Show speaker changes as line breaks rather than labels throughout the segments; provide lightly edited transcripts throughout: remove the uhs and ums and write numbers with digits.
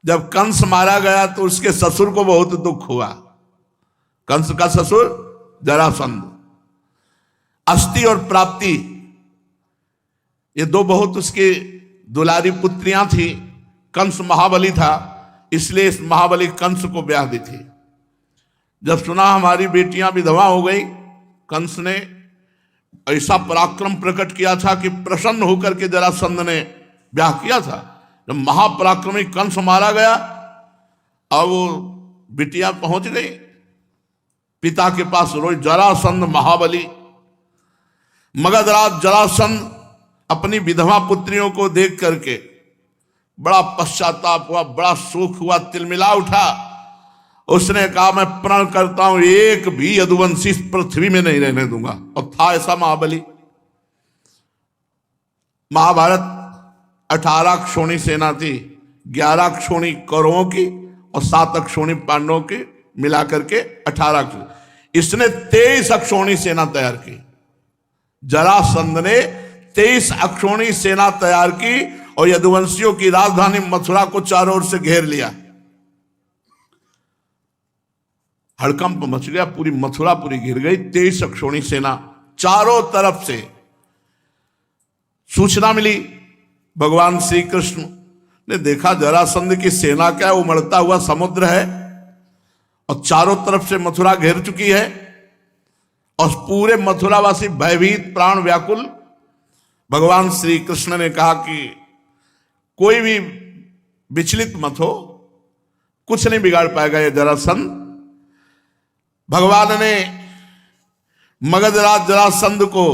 जब कंस मारा गया तो उसके ससुर को बहुत दुख हुआ। कंस का ससुर जरासंध। अस्थि और प्राप्ति ये दो बहुत उसकी दुलारी पुत्रियां थी। कंस महाबली था, इसलिए इस महाबली कंस को ब्याह दी थी। जब सुना हमारी बेटियां विधवा हो गई, कंस ने ऐसा पराक्रम प्रकट किया था कि प्रसन्न होकर के जरासंध ने ब्याह किया था। जब महापराक्रमी कंस मारा गया, अब वो बिटिया पहुंच गई पिता के पास, रोज जरासंध महाबली। मगधराज जरासंध अपनी विधवा पुत्रियों को देख करके बड़ा पश्चाताप हुआ, बड़ा शोक हुआ, तिलमिला उठा। उसने कहा मैं प्रण करता हूं एक भी यदुवंशी इस पृथ्वी में नहीं रहने दूंगा। और था ऐसा महाबली। महाभारत 18 अक्षौणी सेना थी, 11 अक्षौणी कौरवों की और 7 अक्षौणी पांडवों की, मिलाकर के 18। इसने 23 अक्षौणी सेना तैयार की। जरासंध ने 23 अक्षौणी सेना तैयार की और यदुवंशियों की राजधानी मथुरा को चारों ओर से घेर लिया। हड़कंप मच गया, पूरी मथुरा पूरी घिर गई। 23 अक्षौणी सेना चारों तरफ से। सूचना मिली, भगवान श्री कृष्ण ने देखा जरासंध की सेना क्या है, उमड़ता हुआ समुद्र है और चारों तरफ से मथुरा घेर चुकी है और पूरे मथुरावासी भयभीत, प्राण व्याकुल। भगवान श्री कृष्ण ने कहा कि कोई भी विचलित मत हो, कुछ नहीं बिगाड़ पाएगा ये जरासंध। भगवान ने मगधराज जरासंध को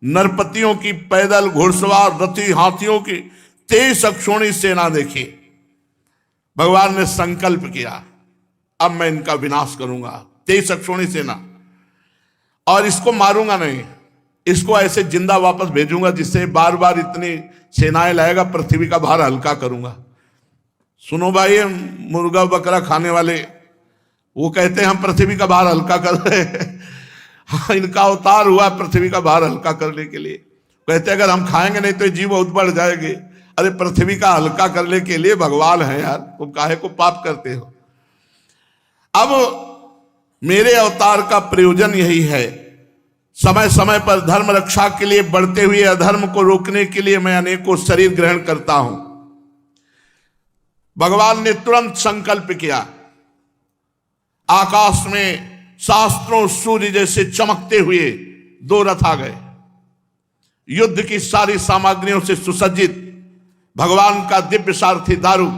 नरपतियों की, पैदल, घुड़सवार, रथी, हाथियों की 23 अक्षौणी सेना देखी। भगवान ने संकल्प किया अब मैं इनका विनाश करूंगा। 23 अक्षौणी सेना, और इसको मारूंगा नहीं, इसको ऐसे जिंदा वापस भेजूंगा जिससे बार बार इतनी सेनाएं लाएगा, पृथ्वी का भार हल्का करूंगा। सुनो भाई, मुर्गा बकरा खाने वाले वो कहते हैं हम पृथ्वी का भार हल्का कर रहे हैं। हाँ, इनका अवतार हुआ पृथ्वी का भार हल्का करने के लिए। कहते हैं अगर हम खाएंगे नहीं तो जीव बहुत बढ़ जाएंगे। अरे पृथ्वी का हल्का करने के लिए भगवान है यार, तुम काहे को पाप करते हो। अब मेरे अवतार का प्रयोजन यही है, समय समय पर धर्म रक्षा के लिए, बढ़ते हुए अधर्म को रोकने के लिए मैं अनेकों शरीर ग्रहण करता हूं। भगवान ने तुरंत संकल्प किया। आकाश में शास्त्रों सूर्य जैसे चमकते हुए 2 रथ आ गए, युद्ध की सारी सामग्रियों से सुसज्जित। भगवान का दिव्य सारथी दारुक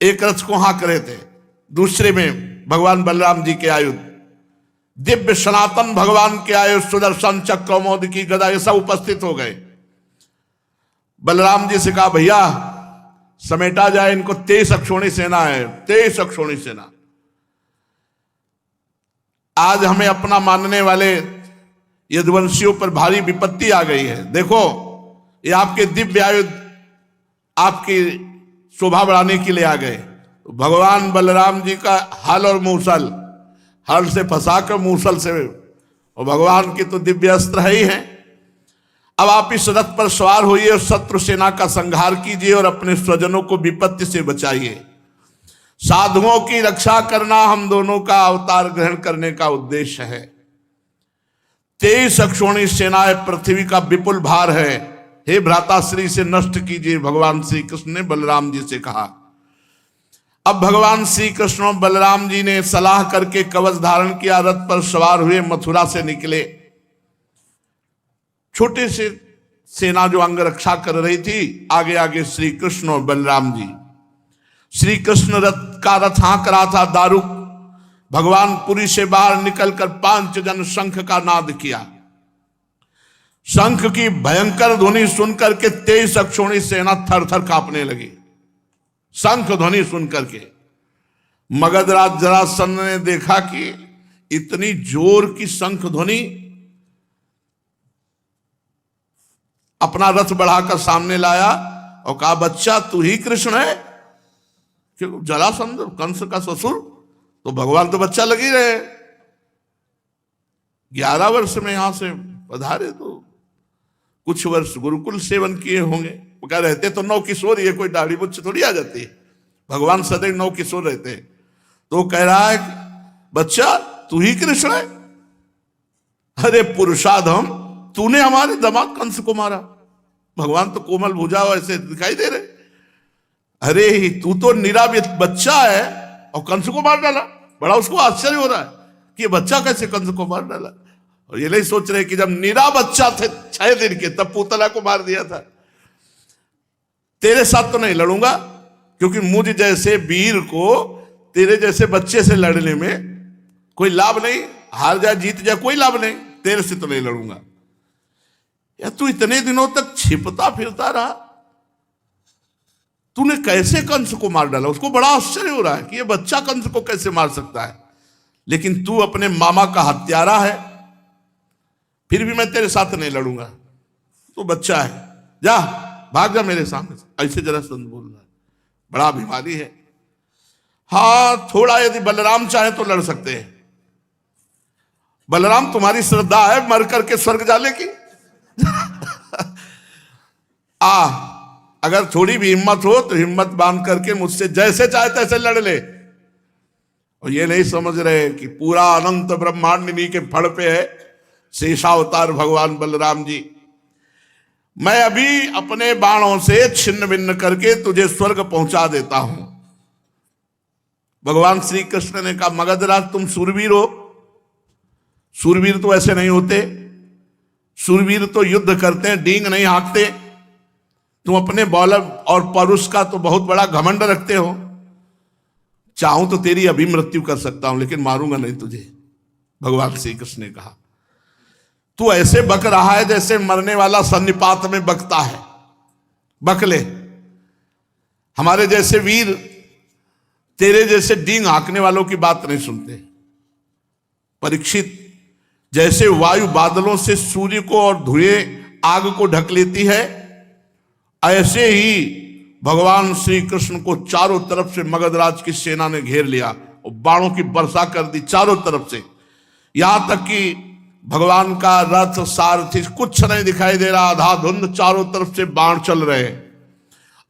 एक रथ को हाँक रहे थे, दूसरे में भगवान बलराम जी के आयुध, दिव्य सनातन भगवान के आयुध, सुदर्शन चक्र, मोदकी गदा, ये सब उपस्थित हो गए। बलराम जी से कहा भैया समेटा जाए इनको, 23 अक्षौणी सेना है, 23 अक्षौणी सेना। आज हमें अपना मानने वाले यदुवंशियों पर भारी विपत्ति आ गई है। देखो ये आपके दिव्य आयुध आपकी शोभा बढ़ाने के लिए आ गए। भगवान बलराम जी का हल और मूसल, हल से फंसाकर मूसल से, और भगवान के तो दिव्य अस्त्र है ही हैं। अब आप इस रथ पर सवार होइए और शत्रु सेना का संहार कीजिए और अपने स्वजनों को विपत्ति से बचाइए। साधुओं की रक्षा करना हम दोनों का अवतार ग्रहण करने का उद्देश्य है। 23 अक्षौणी सेनाएं पृथ्वी का विपुल भार है, हे भ्राताश्री से नष्ट कीजिए, भगवान श्री कृष्ण ने बलराम जी से कहा। अब भगवान श्री कृष्ण और बलराम जी ने सलाह करके कवच धारण किया, रथ पर सवार हुए, मथुरा से निकले। छोटे से सेना जो अंग रक्षा कर रही थी, आगे आगे श्री कृष्ण और बलराम जी। श्री कृष्ण रथ हाँक रहा था दारुक। भगवान पुरी से बाहर निकलकर 5 जन शंख का नाद किया। शंख की भयंकर ध्वनि सुनकर के 23 अक्षौणी सेना थर थर कांपने लगी। शंख ध्वनि सुनकर के मगधराज जरासंध ने देखा कि इतनी जोर की शंख ध्वनि, अपना रथ बढ़ाकर सामने लाया और कहा बच्चा तू ही कृष्ण है? क्यों जरासंध कंस का ससुर, तो भगवान तो बच्चा लग ही रहे। 11 वर्ष में यहां से पधारे तो कुछ वर्ष गुरुकुल सेवन किए होंगे। क्या रहते तो 9 किशोर, ये कोई दाढ़ी मुझ थोड़ी आ जाती है। भगवान सदैव 9 किशोर रहते हैं। तो कह रहा है बच्चा तू ही कृष्ण है? अरे पुरुषाधम, तूने हमारे दामाद कंस को मारा। भगवान तो कोमल भुजा ऐसे दिखाई दे रहे। अरे तू तो निरा बच्चा है और कंस को मार डाला। बड़ा उसको आश्चर्य हो रहा है कि बच्चा कैसे कंस को मार डाला। और ये नहीं सोच रहे कि जब निरा बच्चा थे 6 दिन के, तब पूतला को मार दिया था। तेरे साथ तो नहीं लड़ूंगा, क्योंकि मुझ जैसे वीर को तेरे जैसे बच्चे से लड़ने में कोई लाभ नहीं। हार जा जीत जा कोई लाभ नहीं, तेरे से तो नहीं लड़ूंगा। या तू इतने दिनों तक छिपता फिरता रहा, तूने कैसे कंस को मार डाला? उसको बड़ा आश्चर्य हो रहा है कि ये बच्चा कंस को कैसे मार सकता है। लेकिन तू अपने मामा का हत्यारा है, फिर भी मैं तेरे साथ नहीं लड़ूंगा। तू बच्चा है, जा भाग जा मेरे सामने से। ऐसे जरासंध बोल रहा है, बड़ा अभिमानी है। हाँ, थोड़ा यदि बलराम चाहे तो लड़ सकते हैं। बलराम तुम्हारी श्रद्धा है मर करके स्वर्ग जाने की? अगर थोड़ी भी हिम्मत हो तो हिम्मत बांध करके मुझसे जैसे चाहे तैसे लड़ ले। और ये नहीं समझ रहे कि पूरा अनंत ब्रह्मांड इन्हीं के फड़ पे है। शेषावतार भगवान बलराम जी, मैं अभी अपने बाणों से छिन्न भिन्न करके तुझे स्वर्ग पहुंचा देता हूं। भगवान श्री कृष्ण ने कहा मगधराज तुम सूरवीर हो। सूरवीर तो ऐसे नहीं होते। सूरवीर तो युद्ध करते हैं, डींग नहीं हाँकते। तुम अपने बल और परुष का तो बहुत बड़ा घमंड रखते हो। चाहूं तो तेरी अभी मृत्यु कर सकता हूं, लेकिन मारूंगा नहीं तुझे। भगवान श्री कृष्ण ने कहा तू ऐसे बक रहा है जैसे मरने वाला सन्निपात में बकता है। बक ले। हमारे जैसे वीर तेरे जैसे डींग हाँकने वालों की बात नहीं सुनते। परीक्षित, जैसे वायु बादलों से सूर्य को और धुएं आग को ढक लेती है, ऐसे ही भगवान श्री कृष्ण को चारों तरफ से मगधराज की सेना ने घेर लिया और बाणों की वर्षा कर दी चारों तरफ से। यहां तक कि भगवान का रथ सारथी कुछ नहीं दिखाई दे रहा, आधा धुंध, चारों तरफ से बाण चल रहे।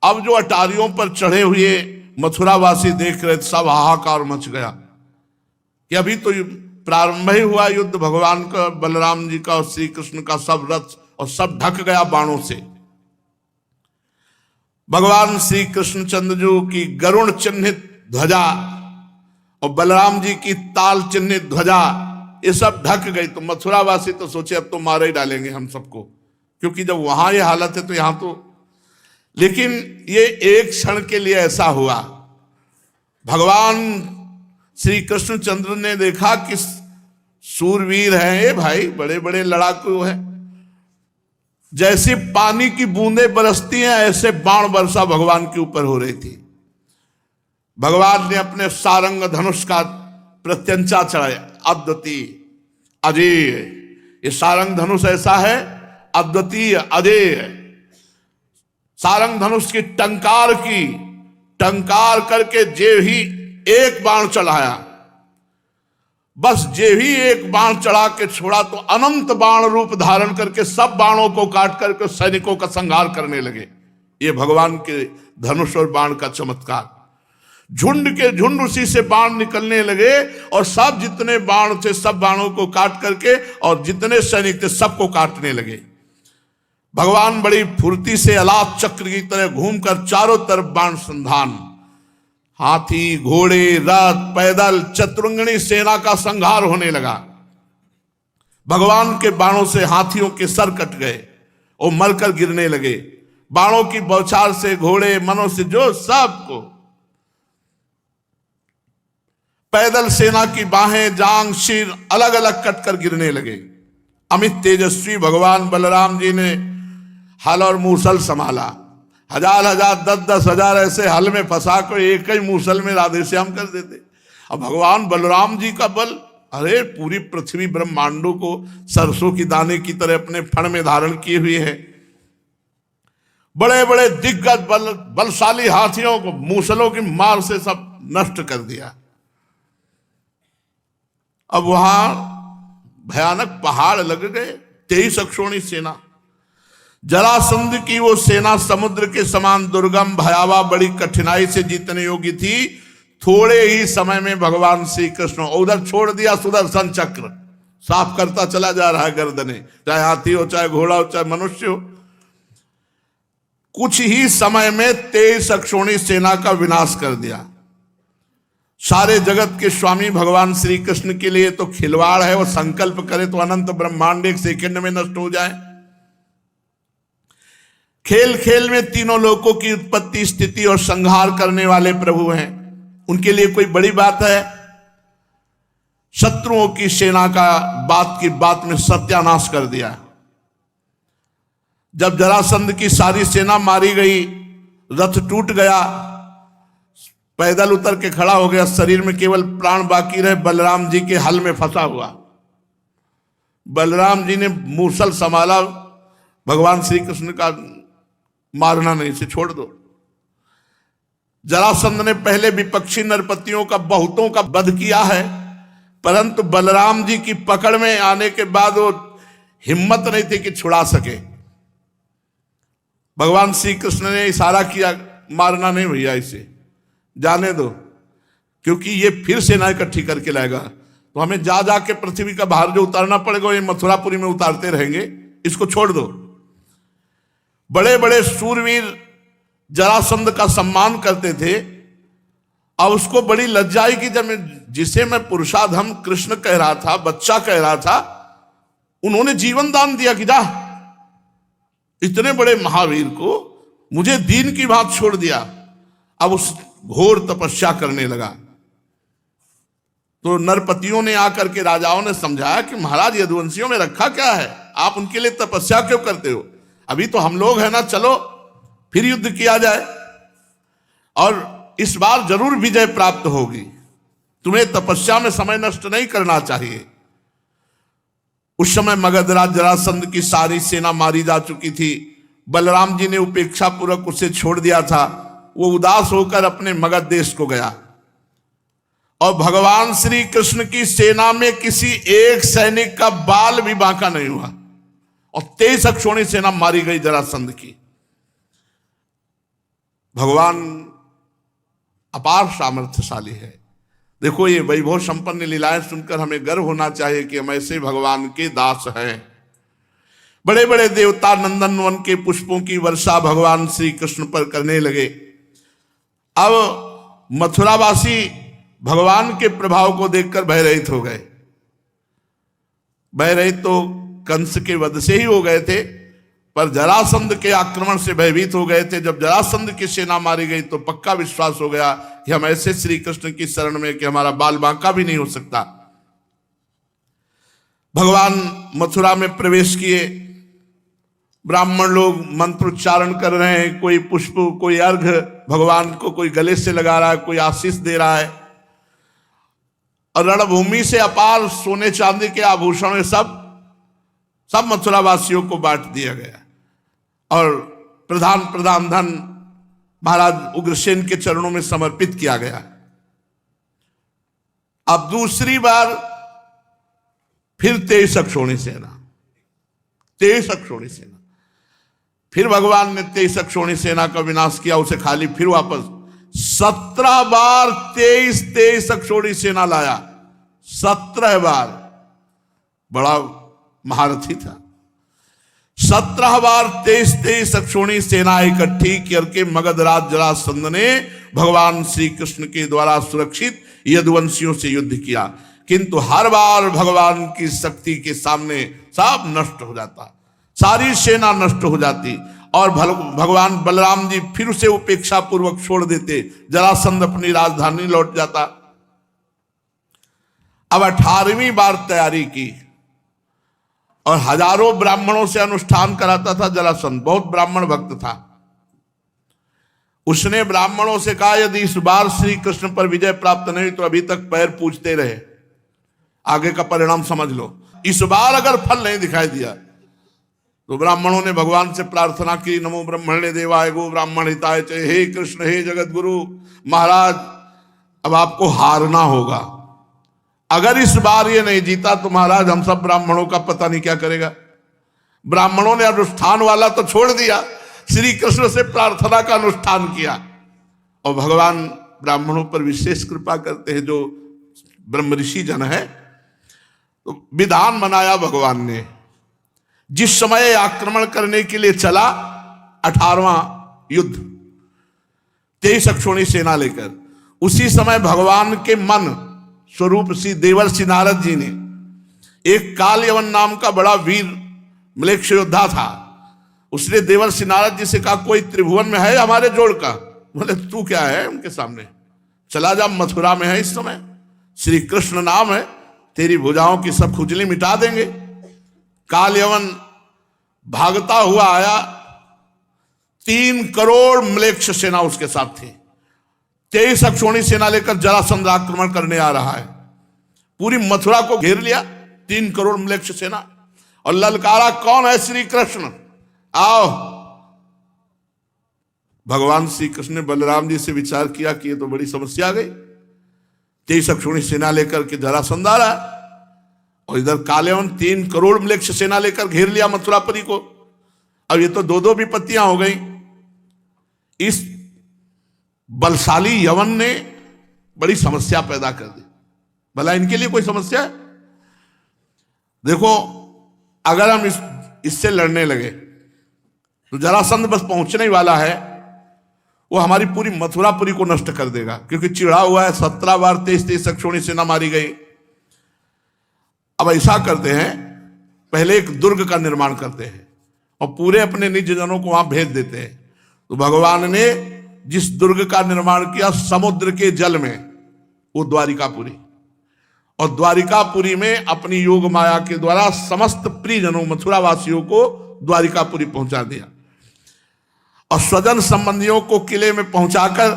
अब जो अटारियों पर चढ़े हुए मथुरावासी देख रहे, सब हाहाकार मच गया कि अभी तो प्रारंभ ही हुआ युद्ध। भगवान का, बलराम जी का और श्री कृष्ण का सब रथ और सब ढक गया बाणों से। भगवान श्री कृष्णचंद्र जी की गरुण चिन्हित ध्वजा और बलराम जी की ताल चिन्हित ध्वजा, ये सब ढक गई। तो मथुरावासी तो सोचे अब तो मार ही डालेंगे हम सबको, क्योंकि जब वहां ये हालत है तो यहां तो। लेकिन ये एक क्षण के लिए ऐसा हुआ। भगवान श्री कृष्णचंद्र ने देखा कि सूरवीर हैं ये भाई, बड़े बड़े लड़ाकू हैं। जैसे पानी की बूंदें बरसती हैं ऐसे बाण वर्षा भगवान के ऊपर हो रही थी। भगवान ने अपने सारंग धनुष का प्रत्यंचा चढ़ाया, अद्वितीय अजेय। ये सारंग धनुष ऐसा है, अद्वितीय अजेय। सारंग धनुष की टंकार करके जे ही एक बाण चढ़ाया, बस जे ही एक बाण चढ़ा के छोड़ा तो अनंत बाण रूप धारण करके सब बाणों को काट करके सैनिकों का संहार करने लगे। ये भगवान के धनुष और बाण का चमत्कार। झुंड के झुंड उसी से बाण निकलने लगे और सब जितने बाण थे सब बाणों को काट करके और जितने सैनिक थे सबको काटने लगे। भगवान बड़ी फुर्ती से अलाप चक्र की तरह घूमकर चारों तरफ बाण संधान, हाथी, घोड़े, रथ, पैदल, चतुरंगनी सेना का संहार होने लगा। भगवान के बाणों से हाथियों के सर कट गए और मरकर गिरने लगे। बाणों की बौछार से घोड़े, मनुष्य, जो सबको, पैदल सेना की बाहें, जांग, सिर अलग अलग कटकर गिरने लगे। अमित तेजस्वी भगवान बलराम जी ने हल और मूसल संभाला। हजार 10-10 हजार ऐसे हल में फंसा कर एक ही मूसल में राधे श्याम कर देते। अब भगवान बलराम जी का बल, अरे पूरी पृथ्वी ब्रह्मांडों को सरसों की दाने की तरह अपने फण में धारण किए हुए है। बड़े बड़े दिग्गज बलशाली हाथियों को मूसलों की मार से सब नष्ट कर दिया। अब वहां भयानक पहाड़ लग गए। 23 अक्षोणी सेना, जरासंध की वो सेना समुद्र के समान दुर्गम भयावह बड़ी कठिनाई से जीतने योग्य थी। थोड़े ही समय में भगवान श्री कृष्ण उधर छोड़ दिया सुदर्शन चक्र, साफ करता चला जा रहा है गर्दने, चाहे हाथी हो, चाहे घोड़ा हो, चाहे मनुष्य हो। कुछ ही समय में 23 अक्षौणी सेना का विनाश कर दिया। सारे जगत के स्वामी भगवान श्री कृष्ण के लिए तो खिलवाड़ है, वो संकल्प करे तो अनंत ब्रह्मांड एक सेकंड में नष्ट हो जाए। खेल खेल में तीनों लोकों की उत्पत्ति, स्थिति और संहार करने वाले प्रभु हैं, उनके लिए कोई बड़ी बात है? शत्रुओं की सेना का बात की बात में सत्यानाश कर दिया। जब जरासंध की सारी सेना मारी गई, रथ टूट गया, पैदल उतर के खड़ा हो गया, शरीर में केवल प्राण बाकी रहे, बलराम जी के हल में फंसा हुआ। बलराम जी ने मूसल संभाला, भगवान श्री कृष्ण का मारना नहीं, इसे छोड़ दो। जरासंध ने पहले विपक्षी नरपतियों का बहुतों का वध किया है, परंतु बलराम जी की पकड़ में आने के बाद वो हिम्मत नहीं थी कि छुड़ा सके। भगवान श्री कृष्ण ने इशारा किया, मारना नहीं भैया, इसे जाने दो, क्योंकि ये फिर सेना इकट्ठी करके लाएगा, तो हमें जा जाके पृथ्वी का भार जो उतारना पड़ेगा, ये मथुरापुरी में उतारते रहेंगे, इसको छोड़ दो। बड़े बड़े सूरवीर जरासंध का सम्मान करते थे, अब उसको बड़ी लज्जा आई कि जब जिसे मैं पुरुषाधम कृष्ण कह रहा था, बच्चा कह रहा था, उन्होंने जीवन दान दिया कि जा, इतने बड़े महावीर को मुझे दीन की बात छोड़ दिया। अब उस घोर तपस्या करने लगा। तो नरपतियों ने आकर के राजाओं ने समझाया कि महाराज यदुवंशियों में रखा क्या है, आप उनके लिए तपस्या क्यों करते हो? अभी तो हम लोग हैं ना, चलो फिर युद्ध किया जाए और इस बार जरूर विजय प्राप्त होगी। तुम्हें तपस्या में समय नष्ट नहीं करना चाहिए। उस समय मगधराज जरासंध की सारी सेना मारी जा चुकी थी। बलराम जी ने उपेक्षा पूर्वक उसे छोड़ दिया था। वो उदास होकर अपने मगध देश को गया और भगवान श्री कृष्ण की सेना में किसी एक सैनिक का बाल भी बांका नहीं हुआ और 23 अक्षौणी सेना मारी गई जरासंध की। भगवान अपार सामर्थ्यशाली है। देखो, ये वैभव संपन्न लीलाएं सुनकर हमें गर्व होना चाहिए कि हम ऐसे भगवान के दास हैं। बड़े बड़े देवता नंदन वन के पुष्पों की वर्षा भगवान श्री कृष्ण पर करने लगे। अब मथुरावासी भगवान के प्रभाव को देखकर भयरहित हो गए। भयरहित तो कंस के वध से ही हो गए थे, पर जरासंध के आक्रमण से भयभीत हो गए थे। जब जरासंध की सेना मारी गई तो पक्का विश्वास हो गया कि हम ऐसे श्री कृष्ण की शरण में कि हमारा बाल बांका भी नहीं हो सकता। भगवान मथुरा में प्रवेश किए। ब्राह्मण लोग मंत्रोच्चारण कर रहे हैं, कोई पुष्प, कोई अर्घ भगवान को, कोई गले से लगा रहा है, कोई आशीष दे रहा है। और रणभूमि से अपार सोने चांदी के आभूषण सब मथुरा वासियों को बांट दिया गया और प्रधान धन महाराज उग्रसेन के चरणों में समर्पित किया गया। अब दूसरी बार फिर 23 अक्षौणी सेना, 23 अक्षौणी सेना, फिर भगवान ने 23 अक्षौणी सेना का विनाश किया, उसे खाली फिर वापस 17 बार 23 अक्षौणी सेना लाया। 17 बार, बड़ा महारथी था। 17 बार 23 अक्षौणी सेना इकट्ठी करके मगधराज जरासंध ने भगवान श्री कृष्ण के द्वारा सुरक्षित यदुवंशियों से युद्ध किया, किंतु हर बार भगवान की शक्ति के सामने सब नष्ट हो जाता, सारी सेना नष्ट हो जाती और भगवान बलराम जी फिर उसे उपेक्षा पूर्वक छोड़ देते। जरासंध अपनी राजधानी लौट जाता। अब 18वीं बार तैयारी की और हजारों ब्राह्मणों से अनुष्ठान कराता था जरासंध। बहुत ब्राह्मण भक्त था। उसने ब्राह्मणों से कहा, यदि इस बार श्री कृष्ण पर विजय प्राप्त नहीं तो अभी तक पैर पूजते रहे, आगे का परिणाम समझ लो। इस बार अगर फल नहीं दिखाई दिया तो ब्राह्मणों ने भगवान से प्रार्थना की, नमो ब्रह्मण्य देवाय गो ब्राह्मण हिताय च, हे कृष्ण, हे जगत गुरु महाराज, अब आपको हारना होगा। अगर इस बार ये नहीं जीता तो महाराज हम सब ब्राह्मणों का पता नहीं क्या करेगा। ब्राह्मणों ने अनुष्ठान वाला तो छोड़ दिया, श्री कृष्ण से प्रार्थना का अनुष्ठान किया। और भगवान ब्राह्मणों पर विशेष कृपा करते हैं, जो ब्रह्म ऋषि जन है। तो विधान बनाया भगवान ने, जिस समय आक्रमण करने के लिए चला 18वां युद्ध 23 अक्षोणी सेना लेकर, उसी समय भगवान के मन स्वरूप श्री देवर्षि नारद जी ने, एक काल यवन नाम का बड़ा वीर म्लेच्छ योद्धा था, उसने देवर्षि नारद जी से कहा कोई त्रिभुवन में है हमारे जोड़ का? बोले तू क्या है उनके सामने, चला जा, मथुरा में है इस समय, श्री कृष्ण नाम है, तेरी भुजाओं की सब खुजली मिटा देंगे। काल यवन भागता हुआ आया, 3 करोड़ म्लेच्छ सेना उसके साथ थी। 23 अक्षोणी सेना लेकर जरासंध आक्रमण करने आ रहा है, पूरी मथुरा को घेर लिया 3 करोड़ म्लेच्छ सेना, और ललकारा कौन है? श्री कृष्ण, आओ। भगवान श्री कृष्ण ने बलराम जी से विचार किया कि ये तो बड़ी समस्या आ गई, 23 अक्षोणी सेना लेकर के जरासंध आ रहा है, और इधर कालयवन 3 करोड़ म्लेच्छ सेना लेकर घेर लिया मथुरापुरी को। अब ये तो 2 विपत्तियां हो गई। इस बलशाली यवन ने बड़ी समस्या पैदा कर दी। भला इनके लिए कोई समस्या है? देखो, अगर हम इससे लड़ने लगे तो जरासंध बस पहुंचने ही वाला है, वो हमारी पूरी मथुरापुरी को नष्ट कर देगा, क्योंकि चिढ़ा हुआ है। 17 बार 23 अक्षोणी सेना मारी गई। अब ऐसा करते हैं, पहले एक दुर्ग का निर्माण करते हैं और पूरे अपने निज जनों को वहां भेज देते हैं। तो भगवान ने जिस दुर्ग का निर्माण किया समुद्र के जल में, वो द्वारिकापुरी, और द्वारिकापुरी में अपनी योग माया के द्वारा समस्त प्रियजनों मथुरा वासियों को द्वारिकापुरी पहुंचा दिया, और स्वजन संबंधियों को किले में पहुंचाकर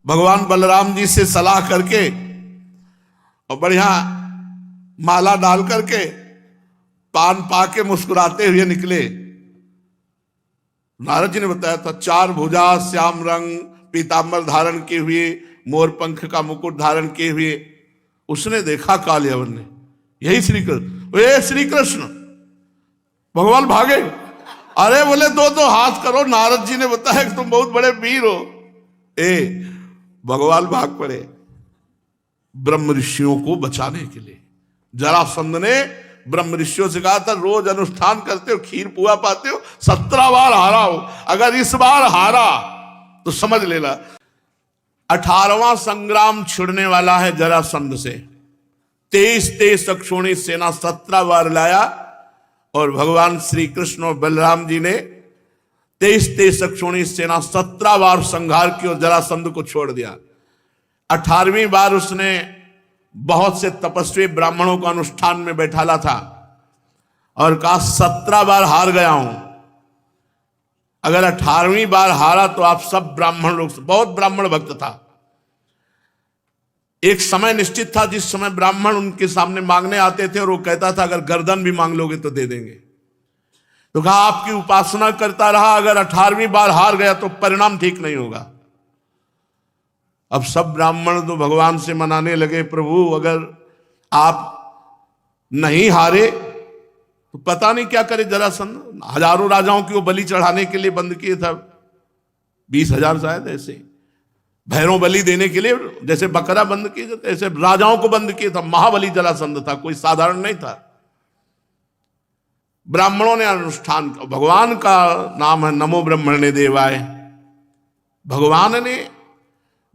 भगवान बलराम जी से सलाह करके और बढ़िया माला डाल करके पान पाके मुस्कुराते हुए निकले। नारद जी ने बताया था 4 भुजा, श्याम रंग, पीतांबर धारण किए हुए, मोर पंख का मुकुट धारण किए हुए। उसने देखा काल यवन ने, यही श्री कृष्ण, वे श्री कृष्ण। भगवान भागे, अरे बोले 2 हाथ करो, नारद जी ने बताया कि तुम बहुत बड़े वीर हो। भगवान भाग पड़े ब्रह्म ऋषियों को बचाने के लिए। जरासंध ने ब्रह्म ऋषियों से कहा था रोज अनुष्ठान करते हो, खीर पुआ पाते हो, 17 बार हारा हो, अगर इस बार हारा तो समझ लेना 18वां संग्राम छिड़ने वाला है जरासंध से। 23 अक्षोणी सेना 17 बार लाया, और भगवान श्री कृष्ण और बलराम जी ने 23 अक्षोणी सेना 17 बार संहार की और जरासंध को छोड़ दिया। 18वीं बार उसने बहुत से तपस्वी ब्राह्मणों को अनुष्ठान में बैठाला था और कहा 17 बार हार गया हूं, अगर 18वीं बार हारा तो आप सब ब्राह्मण लोग, बहुत ब्राह्मण भक्त था। एक समय निश्चित था जिस समय ब्राह्मण उनके सामने मांगने आते थे और वो कहता था अगर गर्दन भी मांग लोगे तो दे देंगे। तो कहा आपकी उपासना करता रहा, अगर 18वीं बार हार गया तो परिणाम ठीक नहीं होगा। अब सब ब्राह्मण तो भगवान से मनाने लगे, प्रभु अगर आप नहीं हारे तो पता नहीं क्या करे जरासंध। हजारों राजाओं की वो बलि चढ़ाने के लिए बंद किए था, 20,000 शायद, ऐसे भैरव बलि देने के लिए जैसे बकरा बंद किए जाते ऐसे राजाओं को बंद किए था। महाबली जरासंध था, कोई साधारण नहीं था। ब्राह्मणों ने अनुष्ठान, भगवान का नाम है नमो ब्रह्मणे देवाय। भगवान ने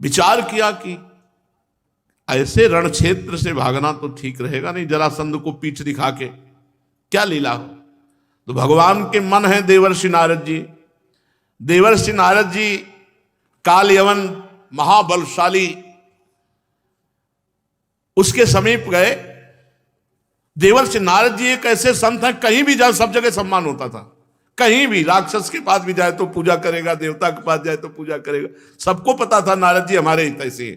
विचार किया कि ऐसे रण क्षेत्र से भागना तो ठीक रहेगा नहीं, जरासंध को पीठ दिखा के क्या लीला हो। तो भगवान के मन है देवर्षि नारद जी। देवर्षि नारद जी काल यवन महाबलशाली उसके समीप गए। देवर्षि नारद जी एक ऐसे संत हैं, कहीं भी जाए सब जगह सम्मान होता था। कहीं भी राक्षस के पास भी जाए तो पूजा करेगा, देवता के पास जाए तो पूजा करेगा, सबको पता था नारद जी हमारे हित से।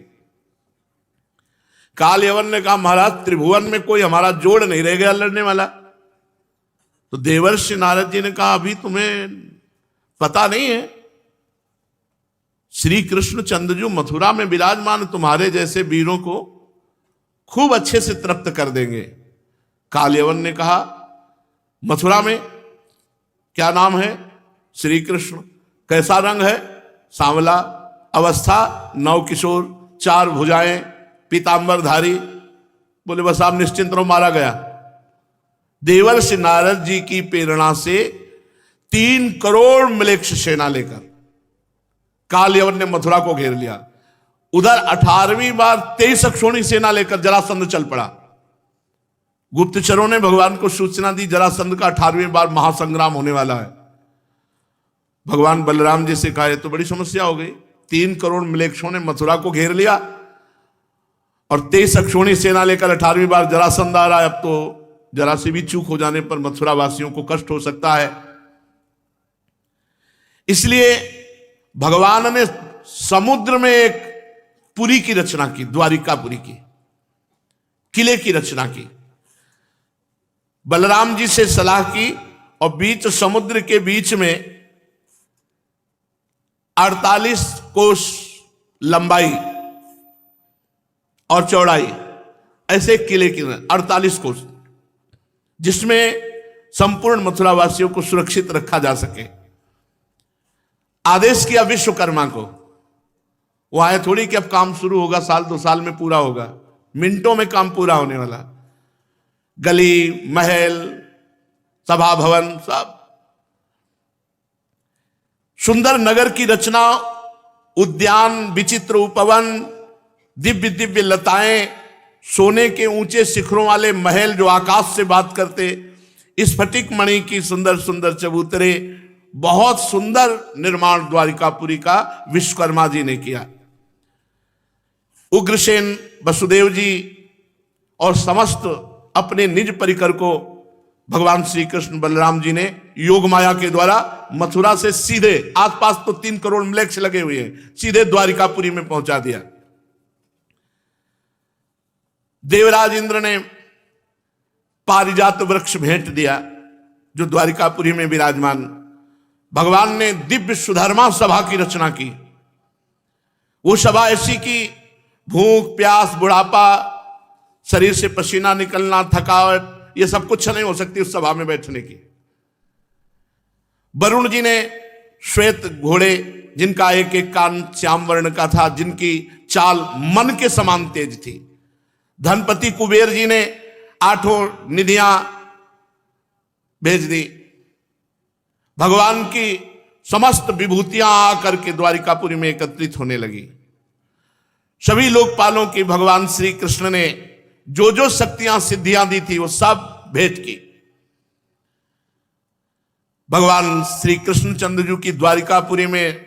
काल यवन ने कहा महाराज त्रिभुवन में कोई हमारा जोड़ नहीं रह गया लड़ने वाला। तो देवर्षि नारद जी ने कहा अभी तुम्हें पता नहीं है, श्री कृष्ण चंद्रजू मथुरा में विराजमान, तुम्हारे जैसे वीरों को खूब अच्छे से तृप्त कर देंगे। काल यवन ने कहा मथुरा में क्या नाम है? श्री कृष्ण। कैसा रंग है? सांवला। अवस्था नव किशोर, 4 भुजाएं, पीतांबरधारी। बोले बस आप निश्चिंत रहो, मारा गया। देवर्षि नारद जी की प्रेरणा से 3 करोड़ म्लेच्छ सेना लेकर काल यवन ने मथुरा को घेर लिया। उधर 18वीं बार 23 अक्षौणी सेना लेकर जरासंध चल पड़ा। गुप्तचरों ने भगवान को सूचना दी जरासंध का 18वीं बार महासंग्राम होने वाला है। भगवान बलराम जी से कहा ये तो बड़ी समस्या हो गई, 3 करोड़ म्लेच्छों ने मथुरा को घेर लिया और 23 अक्षौणी सेना लेकर 18वीं बार जरासंध आ रहा है। अब तो जरा सी भी चूक हो जाने पर मथुरा वासियों को कष्ट हो सकता है। इसलिए भगवान ने समुद्र में एक पुरी की रचना की, द्वारिकापुरी की, किले की रचना की। बलराम जी से सलाह की और बीच समुद्र के बीच में 48 कोस लंबाई और चौड़ाई ऐसे किले की 48 कोस, जिसमें संपूर्ण मथुरा वासियों को सुरक्षित रखा जा सके। आदेश किया विश्वकर्मा को। वो आए थोड़ी कि अब काम शुरू होगा, 1-2 साल में पूरा होगा, मिनटों में काम पूरा होने वाला। गली, महल, सभा भवन, सब सुंदर नगर की रचना, उद्यान, विचित्र उपवन, दिव्य दिव्य लताएं, सोने के ऊंचे शिखरों वाले महल जो आकाश से बात करते, स्फटिक मणि की सुंदर सुंदर चबूतरे, बहुत सुंदर निर्माण द्वारिकापुरी का विश्वकर्मा जी ने किया। उग्रसेन, वसुदेव जी और समस्त अपने निज परिकर को भगवान श्री कृष्ण बलराम जी ने योग माया के द्वारा मथुरा से सीधे, आसपास तो 3 करोड़ म्लेच्छ लगे हुए हैं, सीधे द्वारिकापुरी में पहुंचा दिया। देवराज इंद्र ने पारिजात वृक्ष भेंट दिया जो द्वारिकापुरी में विराजमान। भगवान ने दिव्य सुधर्मा सभा की रचना की। वो सभा ऐसी की भूख, प्यास, बुढ़ापा, शरीर से पसीना निकलना, थकावट, ये सब कुछ नहीं हो सकती उस सभा में बैठने की। वरुण जी ने श्वेत घोड़े, जिनका एक एक कान श्याम वर्ण का था, जिनकी चाल मन के समान तेज थी। धनपति कुबेर जी ने 8 निधियां भेज दी। भगवान की समस्त विभूतियां आकर के द्वारिकापुरी में एकत्रित होने लगी। सभी लोकपालों की भगवान श्री कृष्ण ने जो जो शक्तियां सिद्धियां दी थी वो सब भेंट की। भगवान श्री कृष्णचंद्र जी की द्वारिकापुरी में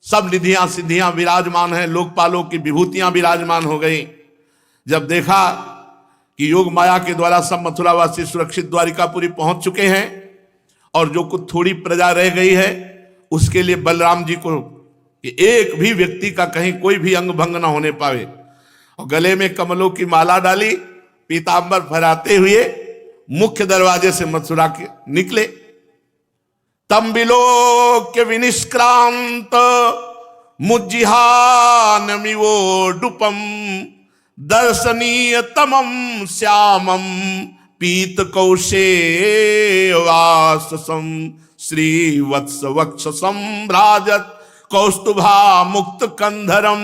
सब निधियां सिद्धियां विराजमान हैं, लोकपालों की विभूतियां विराजमान हो गई। जब देखा कि योग माया के द्वारा सब मथुरावासी सुरक्षित द्वारिकापुरी पहुंच चुके हैं और जो कुछ थोड़ी प्रजा रह गई है उसके लिए बलराम जी को कि एक भी व्यक्ति का कहीं कोई भी अंग भंग ना होने पावे, और गले में कमलों की माला डाली, पीतांबर फहराते हुए मुख्य दरवाजे से मथुरा के निकले। तम विलोक्य विनिष्क्रांत मुज्जिहानमिवोडुपम दर्शनीय तमम श्यामम पीत कौशेवाससम श्रीवत्स वक्ष सम्भ्राजत कौस्तुभा मुक्त कंधरम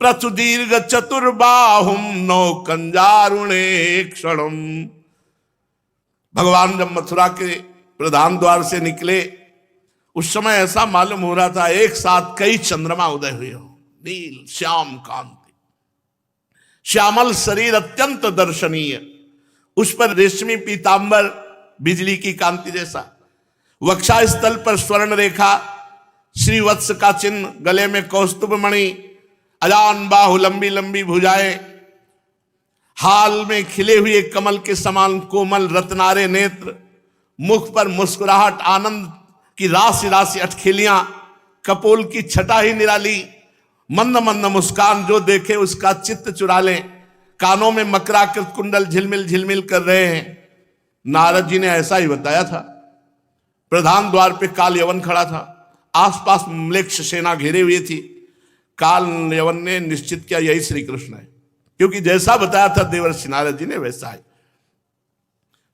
प्रचुदीर्घ चतुर्बाहुम नौ कंजारुणे क्षणम। भगवान जब मथुरा के प्रधान द्वार से निकले उस समय ऐसा मालूम हो रहा था एक साथ कई चंद्रमा उदय हुए हो। नील श्याम कांति, श्यामल शरीर अत्यंत दर्शनीय, उस पर रेशमी पीतांबर बिजली की कांति जैसा, वक्षा स्थल पर स्वर्ण रेखा, श्रीवत्स का चिन्ह, गले में कौस्तुभ मणि, अजान बाहु, लंबी लंबी भुजाएं, हाल में खिले हुए कमल के समान कोमल रत्नारे नेत्र, मुख पर मुस्कुराहट, आनंद की राशि राशि अटखेलियां, कपोल की छटा ही निराली, मंद मंद मुस्कान, जो देखे उसका चित्त चुरा ले। कानों में मकराकृत कुंडल झिलमिल झिलमिल कर रहे हैं। नारद जी ने ऐसा ही बताया था। प्रधान द्वार पे काल यवन खड़ा था, आसपास म्लेच्छ सेना घेरे हुई थी। काल यवन ने निश्चित किया यही श्री कृष्ण है, क्योंकि जैसा बताया था देवर्षि नारद जी ने वैसा है।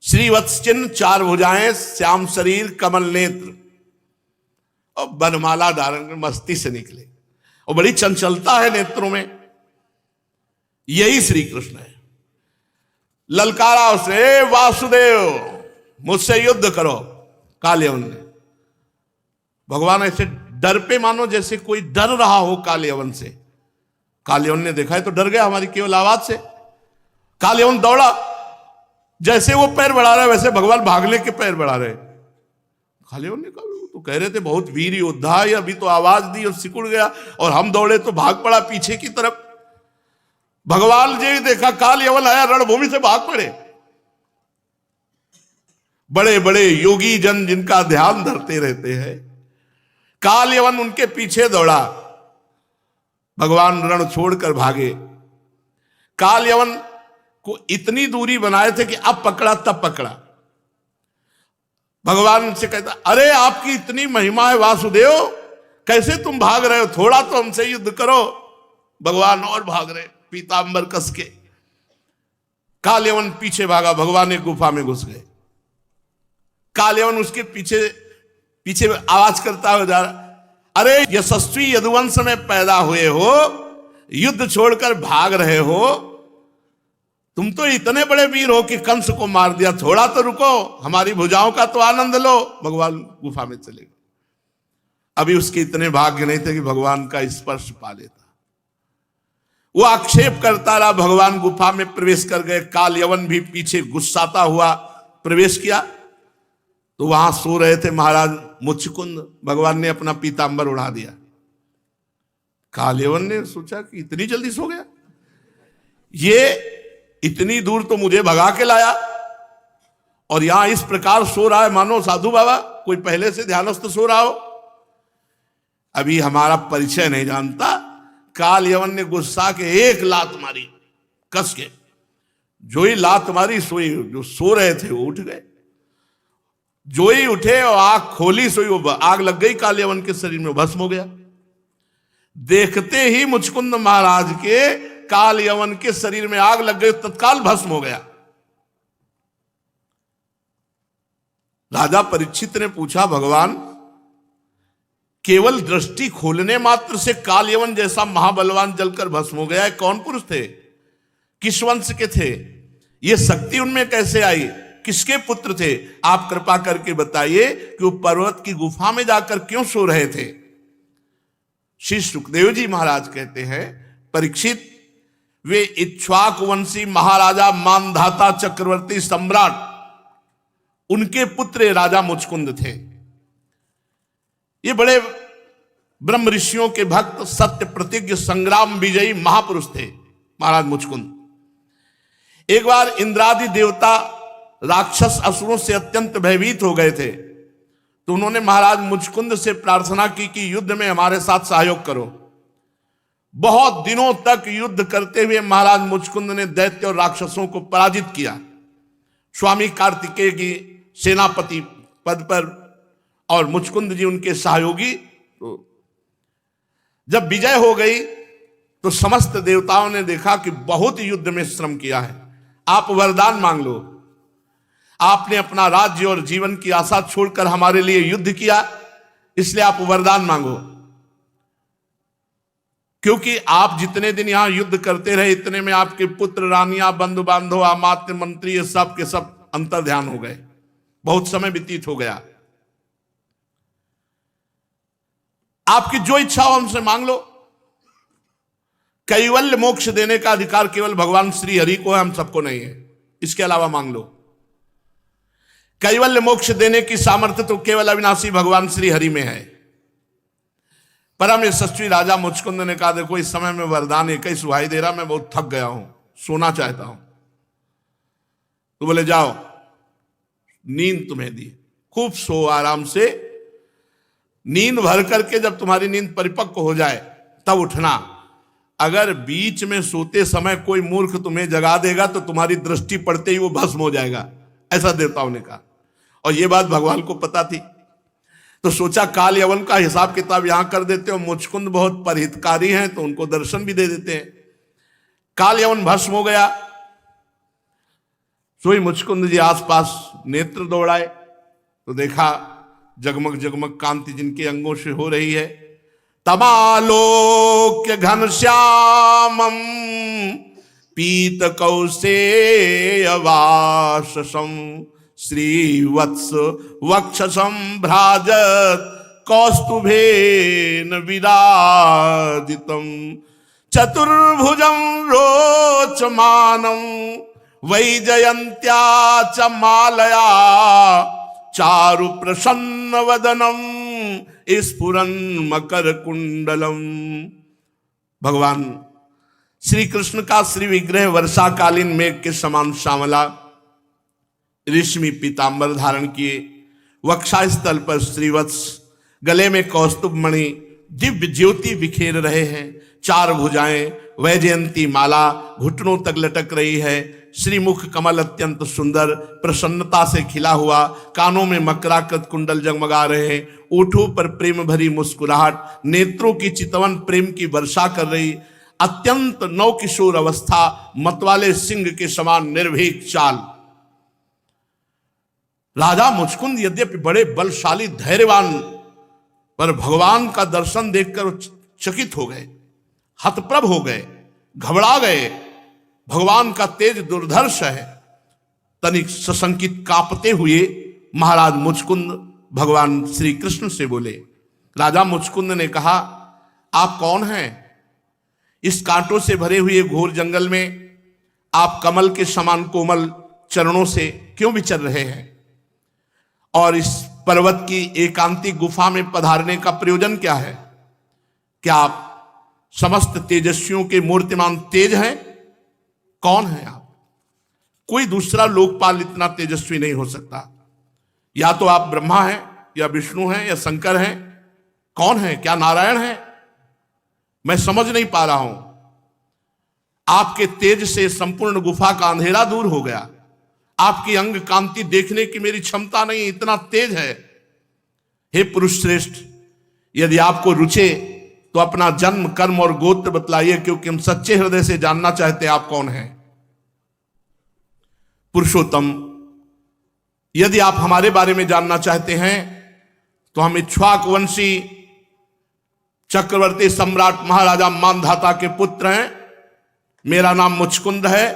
श्रीवत्स चिन्ह, 4 भुजाएं, श्याम शरीर, कमल नेत्र और बनमाला धारण कर मस्ती से निकले और बड़ी चंचलता है नेत्रों में। यही श्री कृष्ण है। ललकारा उसे, वासुदेव मुझसे युद्ध करो। कालयवन ने, भगवान ऐसे डर पे मानो जैसे कोई डर रहा हो कालयवन से। कालयवन ने देखा है तो डर गया हमारी केवल आवाज से। कालयवन दौड़ा, जैसे वो पैर बढ़ा रहा है वैसे भगवान भागने के पैर बढ़ा रहे। कालयवन ने कहा तो कह रहे थे बहुत वीर योद्धा है, अभी तो आवाज दी और सिकुड़ गया और हम दौड़े तो भाग पड़ा पीछे की तरफ। भगवान जी देखा कालयवन आया, रणभूमि से भाग पड़े। बड़े बड़े योगी जन जिनका ध्यान धरते रहते हैं, कालयवन उनके पीछे दौड़ा, भगवान रण छोड़कर भागे। कालयवन को इतनी दूरी बनाए थे कि अब पकड़ा तब पकड़ा। भगवान से कहता, अरे आपकी इतनी महिमा है वासुदेव, कैसे तुम भाग रहे हो, थोड़ा तो हमसे युद्ध करो। भगवान और भाग रहे पीतांबर कस के। कालयवन पीछे भागा, भगवान एक गुफा में घुस गए। कालयवन उसके पीछे पीछे आवाज करता हुआ जा रहा, अरे यशस्वी यदुवंश में पैदा हुए हो, युद्ध छोड़कर भाग रहे हो, तुम तो इतने बड़े वीर हो कि कंस को मार दिया, थोड़ा तो रुको, हमारी भुजाओं का तो आनंद लो। भगवान गुफा में चले गए। अभी उसके इतने भाग्य नहीं थे कि भगवान का स्पर्श पा लेता। वो आक्षेप करता रहा, भगवान गुफा में प्रवेश कर गए। कालयवन भी पीछे गुस्साता हुआ प्रवेश किया तो वहां सो रहे थे महाराज मुचकुंद। भगवान ने अपना पीतांबर उड़ा दिया। कालयवन ने सोचा कि इतनी जल्दी सो गया, ये इतनी दूर तो मुझे भगा के लाया और यहां इस प्रकार सो रहा है मानो साधु बाबा कोई पहले से ध्यानस्थ सो रहा हो। अभी हमारा परिचय नहीं जानता। कालयवन ने गुस्सा के एक लात मारी कस के। जो ही लात मारी सोई, जो सो रहे थे वो उठ गए। जो ही उठे और आग खोली सोई, वो आग लग गई कालयवन के शरीर में, भस्म हो गया। देखते ही मुचकुंद महाराज के कालयवन के शरीर में आग लग गई, तत्काल भस्म हो गया। राजा परीक्षित ने पूछा, भगवान केवल दृष्टि खोलने मात्र से कालयवन जैसा महाबलवान जलकर भस्म हो गया है, कौन पुरुष थे, किस वंश के थे, ये शक्ति उनमें कैसे आई, किसके पुत्र थे? आप कृपा करके बताइए कि वो पर्वत की गुफा में जाकर क्यों सो रहे थे। श्री सुखदेव जी महाराज कहते हैं, परीक्षित वे इक्ष्वाकु वंशी महाराजा मानधाता चक्रवर्ती सम्राट, उनके पुत्र राजा मुचकुंद थे। ये बड़े ब्रह्म ऋषियों के भक्त, सत्य प्रतिज्ञ, संग्राम विजयी महापुरुष थे महाराज मुचकुंद। एक बार इंद्रादि देवता राक्षस असुरों से अत्यंत भयभीत हो गए थे, तो उन्होंने महाराज मुचकुंद से प्रार्थना की कि युद्ध में हमारे साथ सहयोग करो। बहुत दिनों तक युद्ध करते हुए महाराज मुचकुंद ने दैत्य और राक्षसों को पराजित किया। स्वामी कार्तिकेय की सेनापति पद पर और मुचकुंद जी उनके सहयोगी। तो जब विजय हो गई तो समस्त देवताओं ने देखा कि बहुत युद्ध में श्रम किया है, आप वरदान मांग लो। आपने अपना राज्य और जीवन की आशा छोड़कर हमारे लिए युद्ध किया, इसलिए आप वरदान मांगो। क्योंकि आप जितने दिन यहां युद्ध करते रहे, इतने में आपके पुत्र, रानियां, बंधु बांधव, अमात्य, मंत्री, ये सब के सब अंतर ध्यान हो गए, बहुत समय व्यतीत हो गया। आपकी जो इच्छा हो हमसे मांग लो। कैवल्य मोक्ष देने का अधिकार केवल भगवान श्री हरि को है, हम सबको नहीं है। इसके अलावा मांग लो। कैवल्य मोक्ष देने की सामर्थ्य तो केवल अविनाशी भगवान श्री हरि में है। परम यशस्वी राजा मुचकुंद ने कहा, देखो इस समय में वरदान एक ही सुहाई दे रहा, मैं बहुत थक गया हूं, सोना चाहता हूं। तो बोले जाओ, नींद तुम्हें दी, खूब सो आराम से। नींद भर करके जब तुम्हारी नींद परिपक्व हो जाए तब उठना। अगर बीच में सोते समय कोई मूर्ख तुम्हें जगा देगा तो तुम्हारी दृष्टि पड़ते ही वो भस्म हो जाएगा, ऐसा देवताओं ने कहा। और ये बात भगवान को पता थी, तो सोचा कालयवन का हिसाब किताब यहां कर देते हो। मुचकुंद बहुत परहितकारी हैं तो उनको दर्शन भी दे देते हैं। कालयवन भस्म हो गया। सोई मुचकुंद जी आसपास नेत्र दौड़ाए तो देखा जगमग जगमग कांति जिनके अंगों से हो रही है। तमालोक्य घनश्यामं पीत कौसेयवाससं श्रीवत्स वक्षसं भ्राजत कौस्तुभेन विराजितं चतुर्भुजं रोचमानं वैजयन्त्या च मालया चारु प्रसन्न वदनम स्फुरन् मकर कुंडलम। भगवान श्री कृष्ण का श्री विग्रह वर्षाकालीन मेघ के समान श्यामला, रेशमी पीतांबर धारण किए, वक्षास्थल पर श्रीवत्स, गले में कौस्तुभ मणि, दिव्य ज्योति बिखेर रहे हैं, चार भुजाएं, वैजयंती माला घुटनों तक लटक रही है, श्रीमुख कमल अत्यंत सुंदर प्रसन्नता से खिला हुआ, कानों में मकराकृत कुंडल जगमगा रहे हैं, ओठों पर प्रेम भरी मुस्कुराहट, नेत्रों की चितवन प्रेम की वर्षा कर रही, अत्यंत नवकिशोर अवस्था, मतवाले सिंह के समान निर्भीक चाल। राजा मुचकुंद यद्यपि बड़े बलशाली धैर्यवान, पर भगवान का दर्शन देखकर चकित हो गए, हतप्रभ हो गए, घबरा गए। भगवान का तेज दुर्धर्ष है। तनिक सशंकित कांपते हुए महाराज मुचकुंद भगवान श्री कृष्ण से बोले। राजा मुचकुंद ने कहा, आप कौन हैं? इस कांटों से भरे हुए घोर जंगल में आप कमल के समान कोमल चरणों से क्यों विचर रहे हैं? और इस पर्वत की एकांतिक गुफा में पधारने का प्रयोजन क्या है? क्या आप समस्त तेजस्वियों के मूर्तिमान तेज हैं? कौन है आप? कोई दूसरा लोकपाल इतना तेजस्वी नहीं हो सकता। या तो आप ब्रह्मा हैं, या विष्णु हैं, या शंकर हैं। कौन है? क्या नारायण हैं? मैं समझ नहीं पा रहा हूं। आपके तेज से संपूर्ण गुफा का अंधेरा दूर हो गया। आपकी अंग कांति देखने की मेरी क्षमता नहीं, इतना तेज है। हे पुरुष श्रेष्ठ, यदि आपको रुचे तो अपना जन्म, कर्म और गोत्र बतलाइए, क्योंकि हम सच्चे हृदय से जानना चाहते हैं आप कौन हैं। पुरुषोत्तम, यदि आप हमारे बारे में जानना चाहते हैं तो हम इक्ष्वाक वंशी चक्रवर्ती सम्राट महाराजा मानधाता के पुत्र हैं। मेरा नाम मुचकुंद है,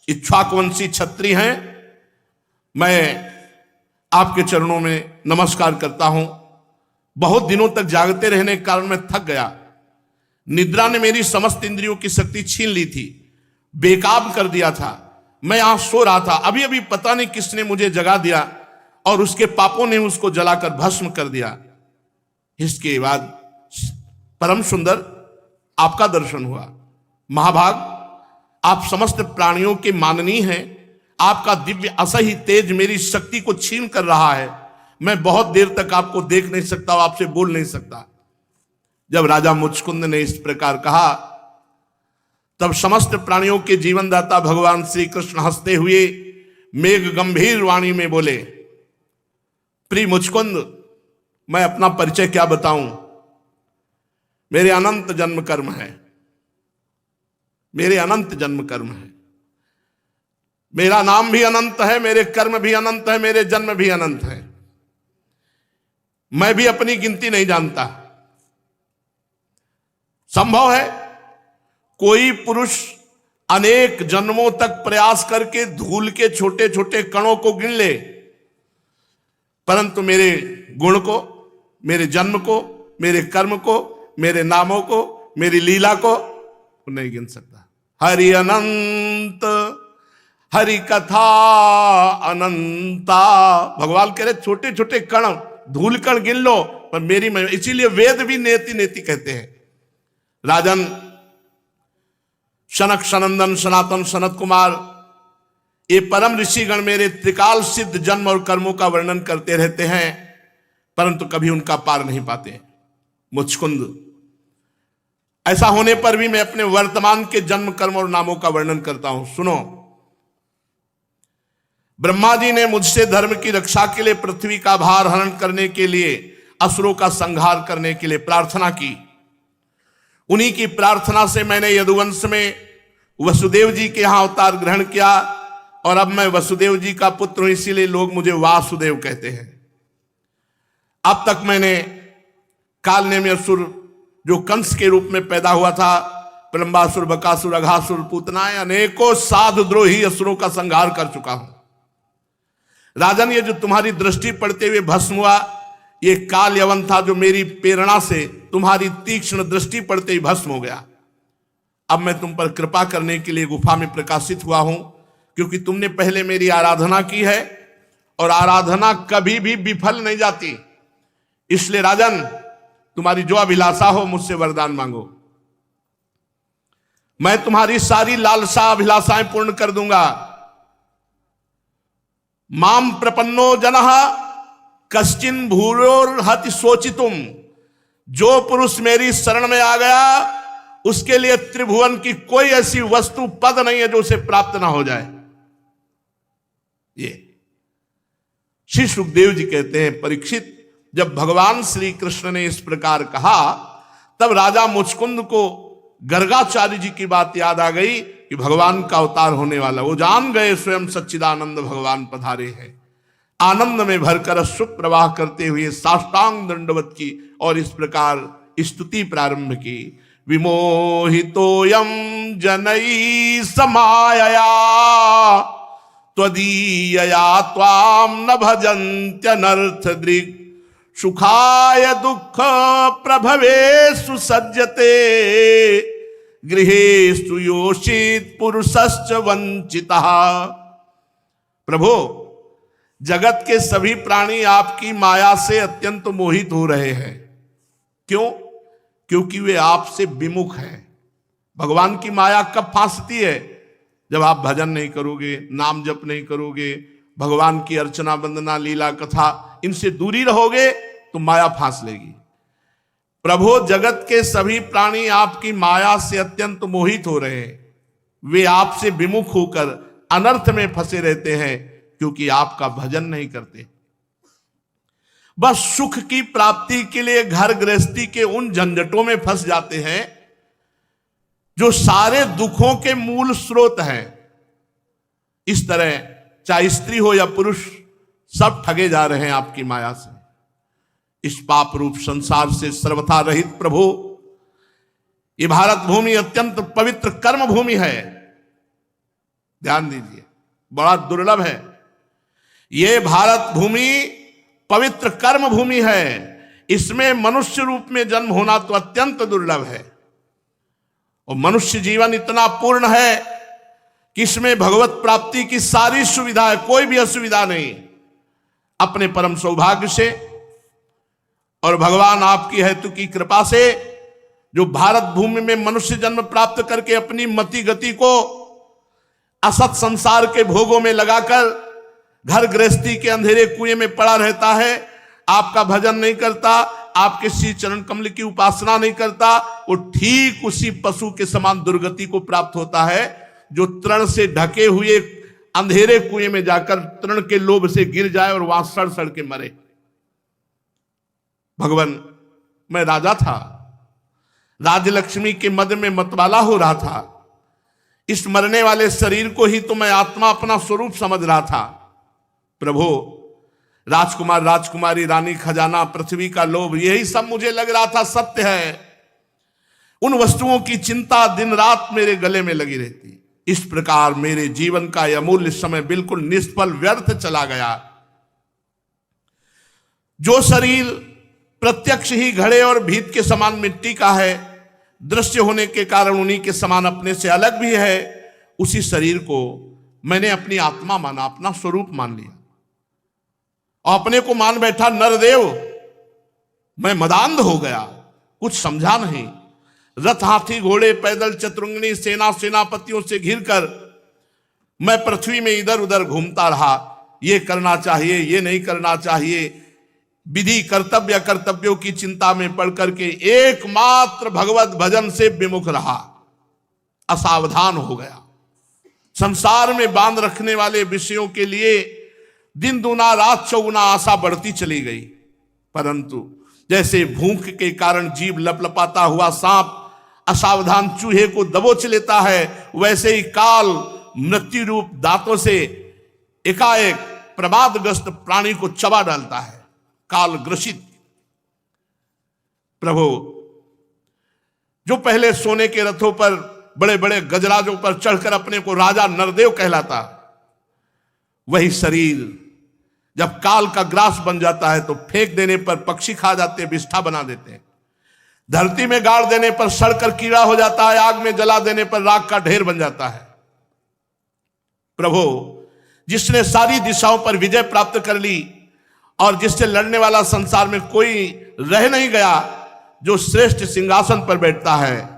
इक्ष्वाक वंशी क्षत्रिय हैं। मैं आपके चरणों में नमस्कार करता हूं। बहुत दिनों तक जागते रहने के कारण मैं थक गया। निद्रा ने मेरी समस्त इंद्रियों की शक्ति छीन ली थी, बेकाब कर दिया था। मैं यहां सो रहा था, अभी अभी पता नहीं किसने मुझे जगा दिया और उसके पापों ने उसको जलाकर भस्म कर दिया। इसके बाद परम सुंदर आपका दर्शन हुआ। महाभाग, आप समस्त प्राणियों के माननीय हैं। आपका दिव्य असह्य तेज मेरी शक्ति को छीन कर रहा है। मैं बहुत देर तक आपको देख नहीं सकता और आपसे बोल नहीं सकता। जब राजा मुचकुंद ने इस प्रकार कहा, तब समस्त प्राणियों के जीवनदाता भगवान श्री कृष्ण हंसते हुए मेघ गंभीर वाणी में बोले, प्रिय मुचकुंद, मैं अपना परिचय क्या बताऊं? मेरे अनंत जन्म कर्म है, मेरे अनंत जन्म कर्म है। मेरा नाम भी अनंत है, मेरे कर्म भी अनंत है, मेरे जन्म भी अनंत है। मैं भी अपनी गिनती नहीं जानता। संभव है कोई पुरुष अनेक जन्मों तक प्रयास करके धूल के छोटे छोटे कणों को गिन ले, परंतु मेरे गुण को, मेरे जन्म को, मेरे कर्म को, मेरे नामों को, मेरी लीला को नहीं गिन सकता। हरि अनंत, हरि कथा अनंता। भगवान कह रहे छोटे छोटे कण, धूल कण गिन लो, पर मेरी महिमा। इसीलिए वेद भी नेति नेति कहते हैं। राजन, सनक सनंदन सनातन सनत कुमार, ये परम ऋषिगण मेरे त्रिकाल सिद्ध जन्म और कर्मों का वर्णन करते रहते हैं, परंतु कभी उनका पार नहीं पाते। मुचकुंद, ऐसा होने पर भी मैं अपने वर्तमान के जन्म कर्म और नामों का वर्णन करता हूं। सुनो, ब्रह्मा जी ने मुझसे धर्म की रक्षा के लिए, पृथ्वी का भार हरण करने के लिए, असुरों का संहार करने के लिए प्रार्थना की। उन्हीं की प्रार्थना से मैंने यदुवंश में वसुदेव जी के यहां अवतार ग्रहण किया और अब मैं वसुदेव जी का पुत्र हूं, इसीलिए लोग मुझे वासुदेव कहते हैं। अब तक मैंने कालनेमी असुर जो कंस के रूप में पैदा हुआ था, प्रलंबासुर, बकासुर, अघासुर, पूतनाएं, अनेकों साधुद्रोही असुरों का संहार कर चुका हूं। राजन, ये जो तुम्हारी दृष्टि पड़ते हुए भस्म हुआ, ये काल यवन था जो मेरी प्रेरणा से तुम्हारी तीक्ष्ण दृष्टि पड़ते ही भस्म हो गया। अब मैं तुम पर कृपा करने के लिए गुफा में प्रकाशित हुआ हूं, क्योंकि तुमने पहले मेरी आराधना की है और आराधना कभी भी विफल नहीं जाती। इसलिए राजन, तुम्हारी जो अभिलाषा हो मुझसे वरदान मांगो, मैं तुम्हारी सारी लालसा अभिलाषाएं पूर्ण कर दूंगा। माम प्रपन्नो जनः कश्चिन भूरोर्हति सोचितुम, जो पुरुष मेरी शरण में आ गया उसके लिए त्रिभुवन की कोई ऐसी वस्तु पद नहीं है जो उसे प्राप्त ना हो जाए। ये श्री सुखदेव जी कहते हैं, परीक्षित, जब भगवान श्री कृष्ण ने इस प्रकार कहा तब राजा मुचकुंद को गर्गाचार्य जी की बात याद आ गई कि भगवान का अवतार होने वाला। वो जान गए स्वयं सच्चिदानंद भगवान पधारे हैं। आनंद में भरकर सुख प्रवाह करते हुए साष्टांग दंडवत की और इस प्रकार स्तुति प्रारंभ की। विमोहितोयम जनई समायया त्वदीयया त्वाम न भजन्त्यनर्थ दृक् सुखाय दुःख प्रभवेषु सज्जते गृहेषु योषित पुरुषश्च वंचितः। प्रभु, जगत के सभी प्राणी आपकी माया से अत्यंत मोहित हो रहे हैं। क्यों? क्योंकि वे आपसे विमुख हैं। भगवान की माया कब फांसती है? जब आप भजन नहीं करोगे, नाम जप नहीं करोगे, भगवान की अर्चना वंदना लीला कथा इनसे दूरी रहोगे तो माया फांस लेगी। प्रभु, जगत के सभी प्राणी आपकी माया से अत्यंत मोहित हो रहे हैं। वे आपसे विमुख होकर अनर्थ में फंसे रहते हैं क्योंकि आपका भजन नहीं करते। बस सुख की प्राप्ति के लिए घर गृहस्थी के उन झंझटों में फंस जाते हैं जो सारे दुखों के मूल स्रोत हैं। इस तरह चाहे स्त्री हो या पुरुष, सब ठगे जा रहे हैं आपकी माया से। इस पाप रूप संसार से सर्वथा रहित प्रभु, ये भारत भूमि अत्यंत पवित्र कर्म भूमि है। ध्यान दीजिए, बड़ा दुर्लभ है। ये भारत भूमि पवित्र कर्म भूमि है। इसमें मनुष्य रूप में जन्म होना तो अत्यंत दुर्लभ है। और मनुष्य जीवन इतना पूर्ण है कि इसमें भगवत प्राप्ति की सारी सुविधा है, कोई भी असुविधा नहीं। अपने परम सौभाग्य से और भगवान आपकी हेतु की कृपा से जो भारत भूमि में मनुष्य जन्म प्राप्त करके अपनी मति गति को असत संसार के भोगों में लगाकर घर गृहस्थी के अंधेरे कुएं में पड़ा रहता है, आपका भजन नहीं करता, आपके श्री चरण कमल की उपासना नहीं करता, वो ठीक उसी पशु के समान दुर्गति को प्राप्त होता है जो तृण से ढके हुए अंधेरे कुएं में जाकर तृण के लोभ से गिर जाए और वहां सड़ सड़ के मरे। भगवान, मैं राजा था, राजलक्ष्मी के मद में मतवाला हो रहा था। इस मरने वाले शरीर को ही तो मैं आत्मा अपना स्वरूप समझ रहा था। प्रभु, राजकुमार, राजकुमारी, रानी, खजाना, पृथ्वी का लोभ, यही सब मुझे लग रहा था सत्य है। उन वस्तुओं की चिंता दिन रात मेरे गले में लगी रहती। इस प्रकार मेरे जीवन का यह अमूल्य समय बिल्कुल निष्फल व्यर्थ चला गया। जो शरीर प्रत्यक्ष ही घड़े और भीत के समान मिट्टी का है, दृश्य होने के कारण उन्हीं के समान अपने से अलग भी है, उसी शरीर को मैंने अपनी आत्मा माना, अपना स्वरूप मान लिया और अपने को मान बैठा नरदेव। मैं मदांध हो गया, कुछ समझा नहीं। रथ, हाथी, घोड़े, पैदल, चतुरंगनी, सेना, सेनापतियों से घिरकर मैं पृथ्वी में इधर उधर घूमता रहा। ये करना चाहिए, ये नहीं करना चाहिए, विधि कर्तव्य कर्तव्यों की चिंता में पड़ करके एकमात्र भगवत भजन से विमुख रहा, असावधान हो गया। संसार में बांध रखने वाले विषयों के लिए दिन दूना रात चौगुना आशा बढ़ती चली गई। परंतु जैसे भूख के कारण जीभ लपलपाता हुआ सांप असावधान चूहे को दबोच लेता है, वैसे ही काल मृत्यु रूप दांतों से एकाएक प्रमादग्रस्त प्राणी को चबा डालता है, काल ग्रसित। प्रभु, जो पहले सोने के रथों पर बड़े बड़े गजराजों पर चढ़कर अपने को राजा नरदेव कहलाता, वही शरीर जब काल का ग्रास बन जाता है तो फेंक देने पर पक्षी खा जाते, विष्ठा बना देते हैं। धरती में गाड़ देने पर सड़कर कीड़ा हो जाता है, आग में जला देने पर राख का ढेर बन जाता है। प्रभु, जिसने सारी दिशाओं पर विजय प्राप्त कर ली और जिससे लड़ने वाला संसार में कोई रह नहीं गया, जो श्रेष्ठ सिंहासन पर बैठता है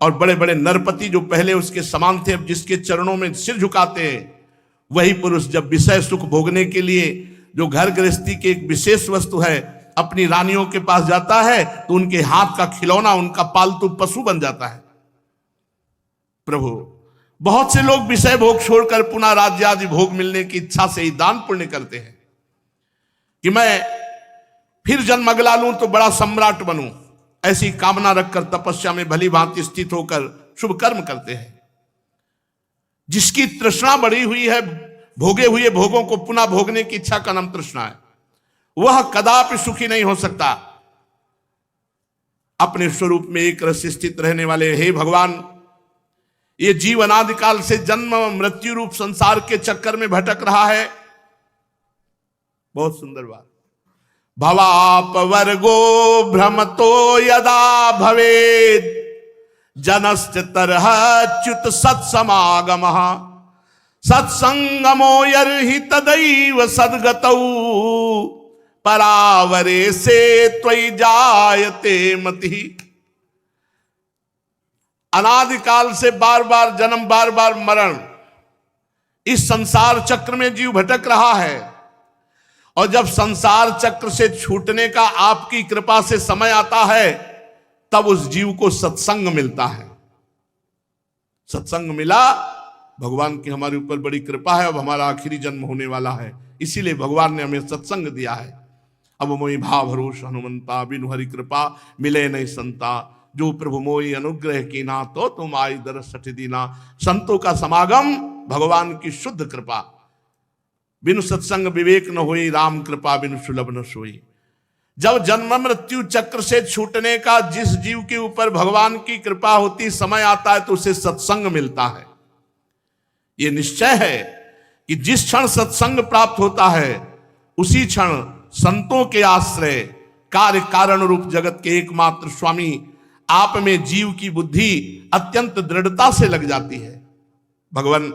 और बड़े बड़े नरपति जो पहले उसके समान थे, अब जिसके चरणों में सिर झुकाते हैं, वही पुरुष जब विषय सुख भोगने के लिए जो घर गृहस्थी की एक विशेष वस्तु है अपनी रानियों के पास जाता है, तो उनके हाथ का खिलौना उनका पालतू पशु बन जाता है। प्रभु, बहुत से लोग विषय भोग छोड़कर पुनः राज्य आदि भोग मिलने की इच्छा से ही दान पुण्य करते हैं कि मैं फिर जन्म अगला लूं तो बड़ा सम्राट बनूं, ऐसी कामना रखकर तपस्या में भली भांति स्थित होकर शुभ कर्म करते हैं। जिसकी तृष्णा बढ़ी हुई है भोगे हुए भोगों को पुनः भोगने की इच्छा का नाम तृष्णा है, वह कदापि सुखी नहीं हो सकता। अपने स्वरूप में एक रस स्थित रहने वाले हे भगवान, ये जीव अनादिकाल से जन्म मृत्यु रूप संसार के चक्कर में भटक रहा है। बहुत सुंदर बात। भवाप वर्गो भ्रमतो यदा भवेद जनश्च तरह च्युत सत्समागमः सत्संगमो यर्हि तदैव सद्गतौ परावरे से त्वयि जायते मतिः। अनादिकाल से बार बार जन्म बार बार मरण, इस संसार चक्र में जीव भटक रहा है, और जब संसार चक्र से छूटने का आपकी कृपा से समय आता है तब उस जीव को सत्संग मिलता है। सत्संग मिला, भगवान की हमारे ऊपर बड़ी कृपा है। अब हमारा आखिरी जन्म होने वाला है, इसीलिए भगवान ने हमें सत्संग दिया है। अब मोहि भाव भरोस हनुमंता बिनु हरि कृपा मिले नहीं संता, जो प्रभु मोहि अनुग्रह की ना तो तुम आई दरस सठ दीना। संतों का समागम भगवान की शुद्ध कृपा, बिनु सत्संग विवेक न होई, राम कृपा बिनु सुलभ न सोई। जब जन्म मृत्यु चक्र से छूटने का जिस जीव के ऊपर भगवान की कृपा होती समय आता है तो उसे सत्संग मिलता है। यह निश्चय है कि जिस क्षण सत्संग प्राप्त होता है उसी क्षण संतों के आश्रय कार्य कारण रूप जगत के एकमात्र स्वामी आप में जीव की बुद्धि अत्यंत दृढ़ता से लग जाती है। भगवान,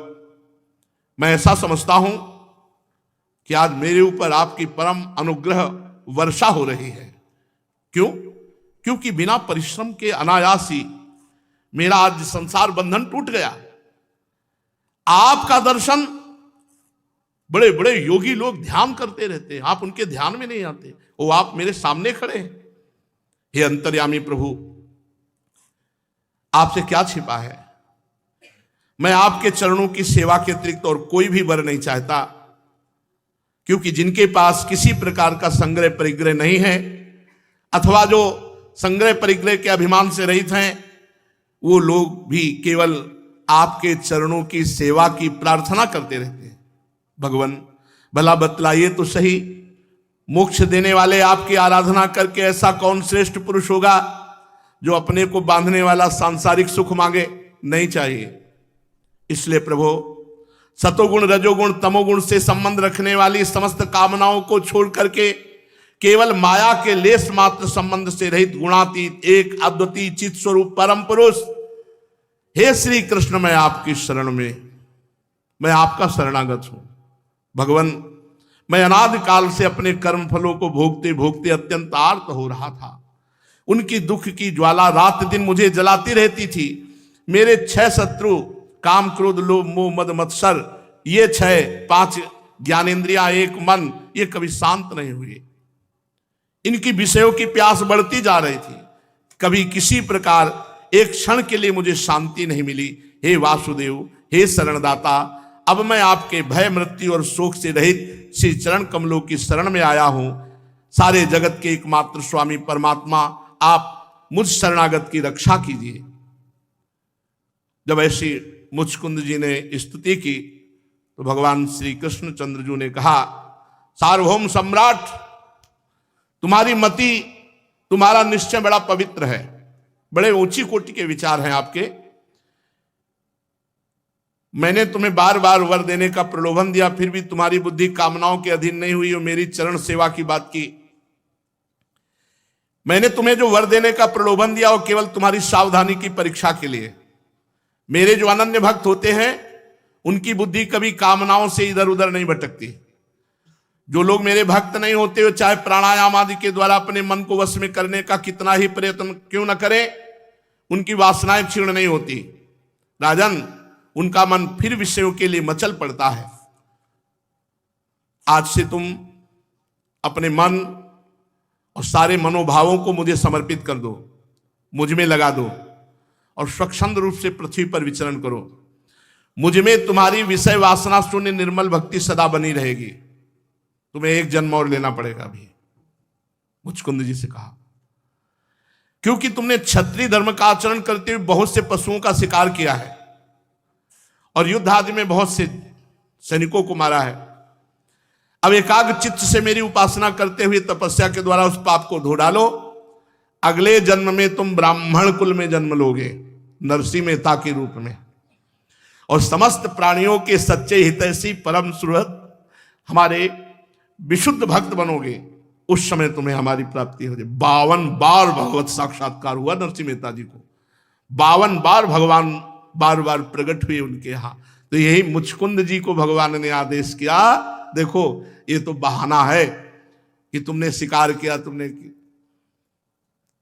मैं ऐसा समझता हूं कि आज मेरे ऊपर आपकी परम अनुग्रह वर्षा हो रही है। क्यों? क्योंकि बिना परिश्रम के अनायास ही मेरा आज संसार बंधन टूट गया। आपका दर्शन बड़े बड़े योगी लोग ध्यान करते रहते हैं, आप उनके ध्यान में नहीं आते, वो आप मेरे सामने खड़े हैं। हे अंतर्यामी प्रभु, आपसे क्या छिपा है? मैं आपके चरणों की सेवा के अतिरिक्त और कोई भी वर नहीं चाहता, क्योंकि जिनके पास किसी प्रकार का संग्रह परिग्रह नहीं है अथवा जो संग्रह परिग्रह के अभिमान से रहित हैं, वो लोग भी केवल आपके चरणों की सेवा की प्रार्थना करते रहते हैं। भगवान, भला बतलाइए तो सही, मोक्ष देने वाले आपकी आराधना करके ऐसा कौन श्रेष्ठ पुरुष होगा जो अपने को बांधने वाला सांसारिक सुख मांगे? नहीं चाहिए। इसलिए प्रभु, सतोगुण रजोगुण तमोगुण से संबंध रखने वाली समस्त कामनाओं को छोड़ करके केवल माया के लेस मात्र संबंध से रहित गुणातीत एक अद्वितीय चित स्वरूप परम पुरुष हे श्री कृष्ण, मैं आपकी शरण में, मैं आपका शरणागत हूं। भगवान, मैं अनादि काल से अपने कर्म फलों को भोगते भोगते अत्यंत आर्त हो रहा था। उनकी दुख की ज्वाला रात दिन मुझे जलाती रहती थी। मेरे 6 शत्रु काम क्रोध लोभ मोह मद मत्सर, ये 5 ज्ञानेंद्रियां एक मन, ये कभी शांत नहीं हुए। इनकी विषयों की प्यास बढ़ती जा रही थी। कभी किसी प्रकार एक क्षण के लिए मुझे शांति नहीं मिली। हे वासुदेव, हे शरणदाता, अब मैं आपके भय मृत्यु और शोक से रहित श्री चरण कमलों की शरण में आया हूं। सारे जगत के एकमात्र स्वामी परमात्मा, आप मुझ शरणागत की रक्षा कीजिए। जब ऐसी मुचकुंद जी ने स्तुति की तो भगवान श्री कृष्ण चंद्रजू ने कहा, सार्वभौम सम्राट, तुम्हारी मति, तुम्हारा निश्चय बड़ा पवित्र है, बड़े ऊंची कोटि के विचार हैं आपके। मैंने तुम्हें बार बार वर देने का प्रलोभन दिया, फिर भी तुम्हारी बुद्धि कामनाओं के अधीन नहीं हुई और मेरी चरण सेवा की बात की। मैंने तुम्हें जो वर देने का प्रलोभन दिया वो केवल तुम्हारी सावधानी की परीक्षा के लिए। मेरे जो अनन्य भक्त होते हैं उनकी बुद्धि कभी कामनाओं से इधर उधर नहीं भटकती। जो लोग मेरे भक्त नहीं होते वो चाहे प्राणायाम आदि के द्वारा अपने मन को वश में करने का कितना ही प्रयत्न क्यों न करें, उनकी वासनाएं क्षीण नहीं होती। राजन, उनका मन फिर विषयों के लिए मचल पड़ता है। आज से तुम अपने मन और सारे मनोभावों को मुझे समर्पित कर दो, मुझ में लगा दो और स्वच्छंद रूप से पृथ्वी पर विचरण करो। मुझ में तुम्हारी विषय वासना शून्य निर्मल भक्ति सदा बनी रहेगी। तुम्हें एक जन्म और लेना पड़ेगा अभी, मुचकुंद जी से कहा, क्योंकि तुमने क्षत्रिय धर्म का आचरण करते हुए बहुत से पशुओं का शिकार किया है और युद्ध आदि में बहुत से सैनिकों को मारा है। अब एकाग्र चित्त से मेरी उपासना करते हुए तपस्या के द्वारा उस पाप को धो डालो। अगले जन्म में तुम ब्राह्मण कुल में जन्म लोगे, नरसिंह मेहता के रूप में, और समस्त प्राणियों के सच्चे हितैषी परम सुहृद हमारे विशुद्ध भक्त बनोगे। उस समय तुम्हें हमारी प्राप्ति हो जाए। 52 बार भगवत साक्षात्कार हुआ नरसिंह मेहता जी को, 52 बार भगवान बार बार प्रकट हुए उनके यहां। तो यही मुचकुंद जी को भगवान ने आदेश किया, देखो ये तो बहाना है कि तुमने शिकार किया, तुमने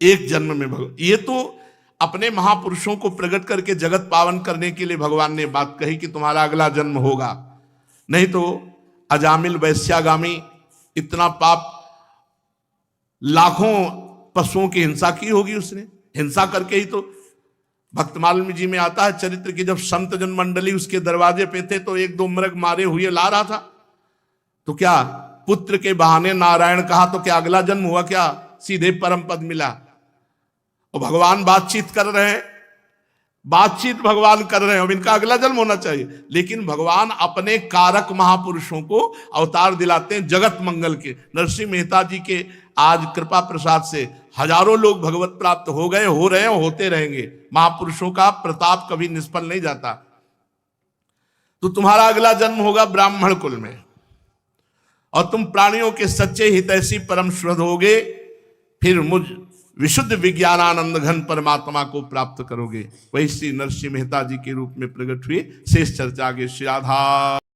एक जन्म में ये तो अपने महापुरुषों को प्रकट करके जगत पावन करने के लिए भगवान ने बात कही कि तुम्हारा अगला जन्म होगा। नहीं तो अजामिल वैश्यागामी इतना पाप, लाखों पशुओं की हिंसा की होगी उसने। हिंसा करके ही तो भक्तमाल जी में आता है चरित्र की, जब संत जन मंडली उसके दरवाजे पे थे तो एक दो मृग मारे हुए ला रहा था, तो क्या पुत्र के बहाने नारायण कहा तो क्या अगला जन्म हुआ? क्या सीधे परम पद मिला? और भगवान बातचीत कर रहे हैं, बातचीत भगवान कर रहे हैं, अब इनका अगला जन्म होना चाहिए। लेकिन भगवान अपने कारक महापुरुषों को अवतार दिलाते हैं जगत मंगल के। नरसिंह मेहता जी के आज कृपा प्रसाद से हजारों लोग भगवत प्राप्त हो गए, हो रहे हैं, होते रहेंगे। महापुरुषों का प्रताप कभी निष्फल नहीं जाता। तो तुम्हारा अगला जन्म होगा ब्राह्मण कुल में और तुम प्राणियों के सच्चे हितैषी परम सुहृद होगे। फिर मुझ विशुद्ध विज्ञानानंद घन परमात्मा को प्राप्त करोगे। वही श्री नरसिंह मेहता जी के रूप में प्रकट हुए। शेष चर्चा आगे। श्री राधा।